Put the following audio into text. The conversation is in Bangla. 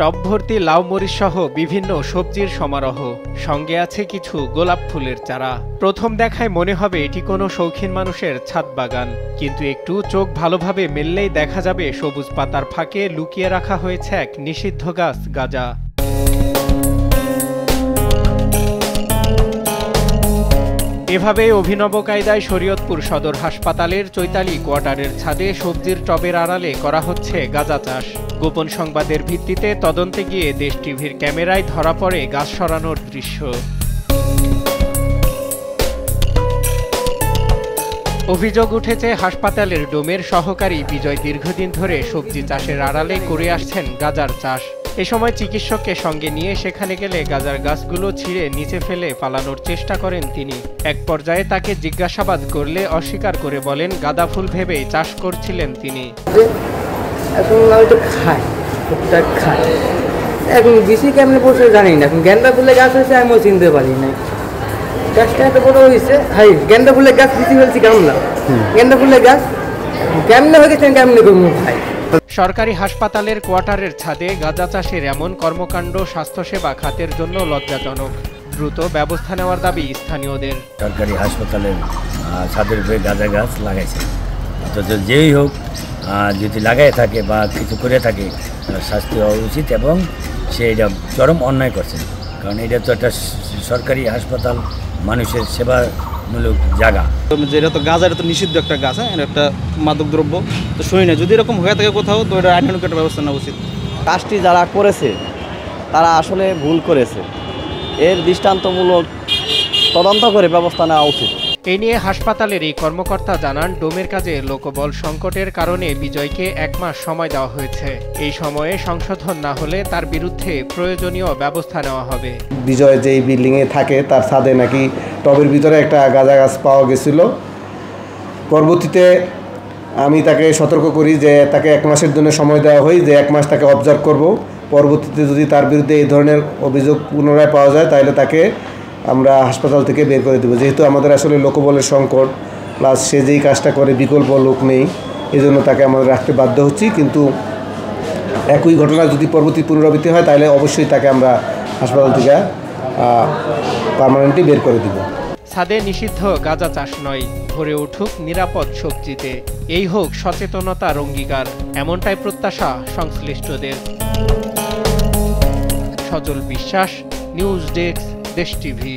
টব ভর্তি লাউ মরিচ সহ বিভিন্ন সবজির সমারোহ, সঙ্গে আছে কিছু গোলাপ ফুলের চারা। প্রথম দেখায় মনে হবে এটি কোনো শৌখিন মানুষের ছাদ বাগান, কিন্তু একটু চোখ ভালোভাবে মেললেই দেখা যাবে সবুজ পাতার ফাঁকে লুকিয়ে রাখা হয়েছে এক নিষিদ্ধ গাছ, গাঁজা। এভাবে অভিনব কায়দায় শরীয়তপুর সদর হাসপাতালের চৈতালি কোয়ার্টারের ছাদে সবজির টবের আড়ালে করা হচ্ছে গাঁজা চাষ। গোপন সংবাদের ভিত্তিতে তদন্তে গিয়ে দেশ টিভির ক্যামেরায় ধরা পড়ে গাছ সরানোর দৃশ্য। অভিযোগ উঠেছে হাসপাতালের ডোমের সহকারী বিজয় দীর্ঘদিন ধরে সবজি চাষের আড়ালে করে আসছেন গাঁজার চাষ। এ সময় চিকিৎসককে সঙ্গে নিয়ে সেখানে গেলে গাঁজার গাছগুলো ছিঁড়ে নিচে ফেলে পালানোর চেষ্টা করেন তিনি। এক পর্যায়ে তাকে জিজ্ঞাসাবাদ করলে অস্বীকার করে বলেন গাঁদা ফুল ভেবে চাষ করছিলেন তিনি। এখন বেশি কেমনে পড়ছে জানি না, এখন গেন্দা ফুলের গাছ হয়েছে আমিও চিনতে পারি না। গাছটা এত বড় হয়েছে, হাই গেন্দা ফুলের গাছ বেশি ফেলছি কেমন না, গেন্দা ফুলের গাছ কেমনে হয়ে গেছে কেমনে করবো ভাই। সরকারি হাসপাতালের কোয়ার্টারের ছাদে গাঁজা চাষের এমন কর্মকাণ্ড স্বাস্থ্যসেবা খাতের জন্য লজ্জাজনক। দ্রুত ব্যবস্থা নেওয়ার দাবি স্থানীয়দের। সরকারি হাসপাতালের ছাদের উপরে গাঁজা গাছ লাগাইছে, অথচ যেই হোক যদি লাগাই থাকে বা কিছু করে থাকে শাস্তি হওয়া উচিত, এবং সে এটা চরম অন্যায় করছে। কারণ এটা তো একটা সরকারি হাসপাতাল, মানুষের সেবামূলক জায়গা। যেটা তো গাঁজা, এটা তো নিষিদ্ধ একটা গাছ, হ্যাঁ, এটা একটা মাদক দ্রব্য। তো শুনি না, যদি এরকম হয়ে থাকে কোথাও, তো এটা আইনানুগ একটা ব্যবস্থা নেওয়া উচিত। কাজটি যারা করেছে তারা আসলে ভুল করেছে, এর দৃষ্টান্তমূলক তদন্ত করে ব্যবস্থা নেওয়া উচিত। এ নিয়ে হাসপাতালের এই কর্মকর্তা জানান, ডোমের কাজে লোকবল সংকটের কারণে বিজয়কে 1 মাস সময় দেওয়া হয়েছে। এই সময়ে সংশোধন না হলে তার বিরুদ্ধে প্রয়োজনীয় ব্যবস্থা নেওয়া হবে। বিজয় যেই বিল্ডিংয়ে থাকে তার ছাদে নাকি টবের ভিতরে একটা গাঁজা গাছ পাওয়া গেছিল। পরবর্তীতে আমি তাকে সতর্ক করি যে তাকে 1 মাসের জন্য সময় দেওয়া হয়, যে 1 মাস তাকে অবজার্ভ করব। পরবর্তীতে যদি তার বিরুদ্ধে এই ধরনের অভিযোগ পুনরায় পাওয়া যায় তাহলে তাকে আমরা হাসপাতাল থেকে বের করে দেবো। যেহেতু আমাদের আসলে লোকবলের সংকট, প্লাস সে যেই কাজটা করে বিকল্প লোক নেই, এই জন্য তাকে আমাদের রাখতে বাধ্য হচ্ছি। কিন্তু একই ঘটনা যদি পরবর্তী পুনরাবৃত্তি হয় তাহলে অবশ্যই তাকে আমরা হাসপাতাল থেকে পার্মানেন্টলি বের করে দেব। ছাদে নিষিদ্ধ গাঁজা চাষ নয়, ভরে উঠুক নিরাপদ সবজিতে, এই হোক সচেতনতার অঙ্গীকার, এমনটাই প্রত্যাশা সংশ্লিষ্টদের। সজল বিশ্বাস, নিউজ ডেস্ক, দেশ টিভি।